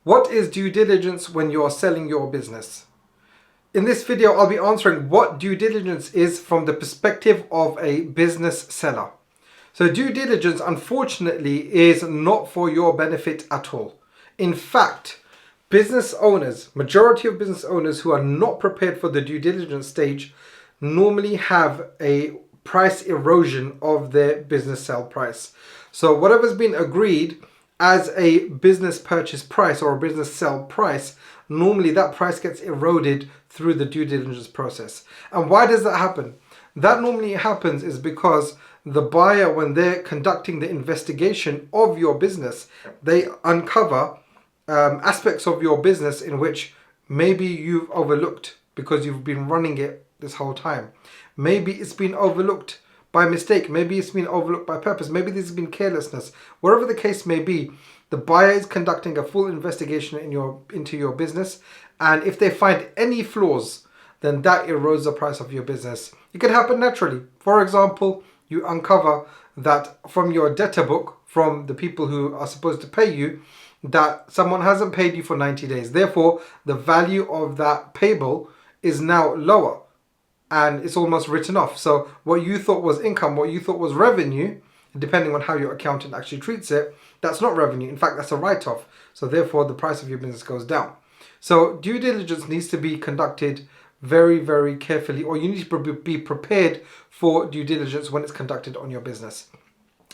What is due diligence when you are selling your business? In this video, I'll be answering what due diligence is from the perspective of a business seller. So due diligence, unfortunately, is not for your benefit at all. In fact, business owners, majority of business owners who are not prepared for the due diligence stage normally have a price erosion of their business sale price. So whatever's been agreed as a business purchase price or a business sell price, normally that price gets eroded through the due diligence process. And why does that happen? That normally happens is because the buyer, when they're conducting the investigation of your business, they uncover aspects of your business in which maybe you've overlooked because you've been running it this whole time. Maybe it's been overlooked by mistake. Maybe it's been overlooked by purpose. Maybe this has been carelessness. Whatever the case may be, the buyer is conducting a full investigation into your business, and if they find any flaws, then that erodes the price of your business. It can happen naturally. For example, you uncover that from your debtor book, from the people who are supposed to pay you, that someone hasn't paid you for 90 days. Therefore, the value of that payable is now lower and it's almost written off. So what you thought was income, what you thought was revenue, depending on how your accountant actually treats it, that's not revenue. In fact, that's a write-off. So therefore, the price of your business goes down. So due diligence needs to be conducted very, very carefully, or you need to be prepared for due diligence when it's conducted on your business.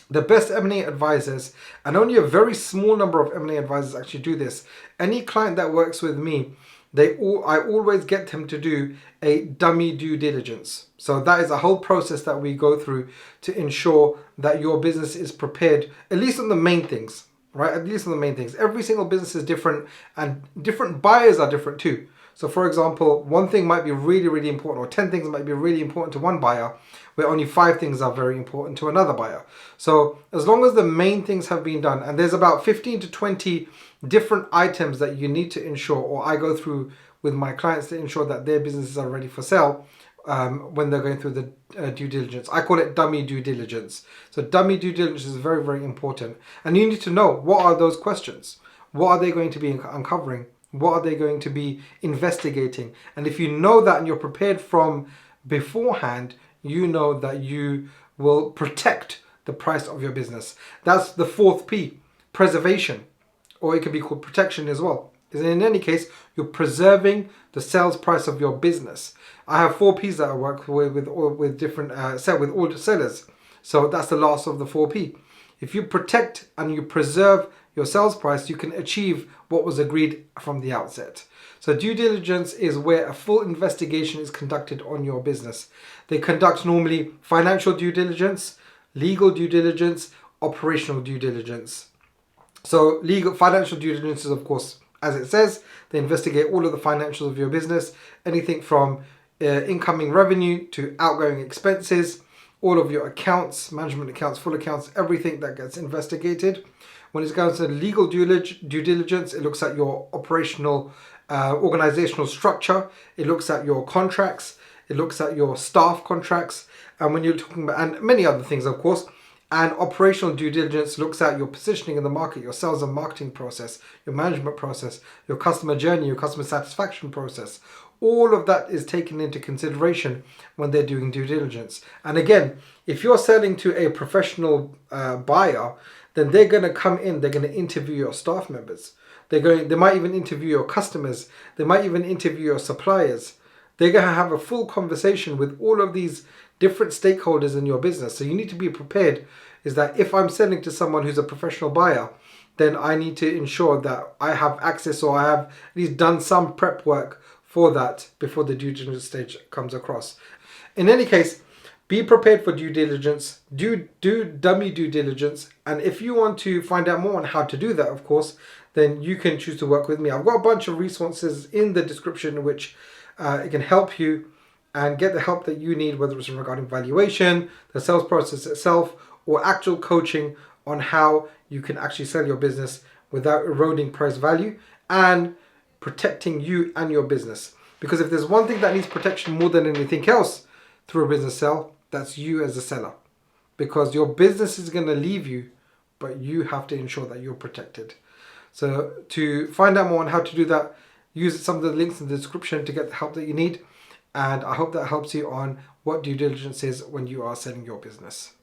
The best M&A advisors, and only a very small number of M&A advisors actually do this. Any client that works with me, I always get them to do a dummy due diligence. So that is a whole process that we go through to ensure that your business is prepared, at least on the main things, right? At least on the main things. Every single business is different and different buyers are different too. So for example, one thing might be really, really important, or 10 things might be really important to one buyer, where only 5 things are very important to another buyer. So as long as the main things have been done, and there's about 15 to 20 different items that you need to ensure, or I go through with my clients to ensure that their businesses are ready for sale when they're going through the due diligence. I call it dummy due diligence. So dummy due diligence is very, very important. And you need to know, what are those questions? What are they going to be uncovering? What are they going to be investigating? And if you know that and you're prepared from beforehand, you know that you will protect the price of your business. That's the 4th P, preservation, or it could be called protection as well. In any case, you're preserving the sales price of your business. I have 4 Ps that I work with different with all the sellers. So that's the last of the 4 P. If you protect and you preserve your sales price, you can achieve what was agreed from the outset. So due diligence is where a full investigation is conducted on your business. They conduct normally financial due diligence, legal due diligence, operational due diligence. So financial due diligence is, of course, as it says, they investigate all of the financials of your business, anything from incoming revenue to outgoing expenses, all of your accounts, management accounts, full accounts, everything that gets investigated. When it comes to legal due diligence, it looks at your operational organizational structure. It looks at your contracts. It looks at your staff contracts. And when you're talking about, and many other things, of course. And operational due diligence looks at your positioning in the market, your sales and marketing process, your management process, your customer journey, your customer satisfaction process. All of that is taken into consideration when they're doing due diligence. And again, if you're selling to a professional buyer, then they're going to come in, they're going to interview your staff members. They might even interview your customers. They might even interview your suppliers. They're going to have a full conversation with all of these different stakeholders in your business. So you need to be prepared, is that if I'm selling to someone who's a professional buyer, then I need to ensure that I have access, or I have at least done some prep work for that before the due diligence stage comes across. In any case, be prepared for due diligence, do dummy due diligence, and if you want to find out more on how to do that, of course, then you can choose to work with me. I've got a bunch of resources in the description which it can help you and get the help that you need, whether it's regarding valuation, the sales process itself, or actual coaching on how you can actually sell your business without eroding price value and protecting you and your business. Because if there's one thing that needs protection more than anything else through a business sale, that's you as a seller. Because your business is going to leave you, but you have to ensure that you're protected. So to find out more on how to do that, use some of the links in the description to get the help that you need. And I hope that helps you on what due diligence is when you are selling your business.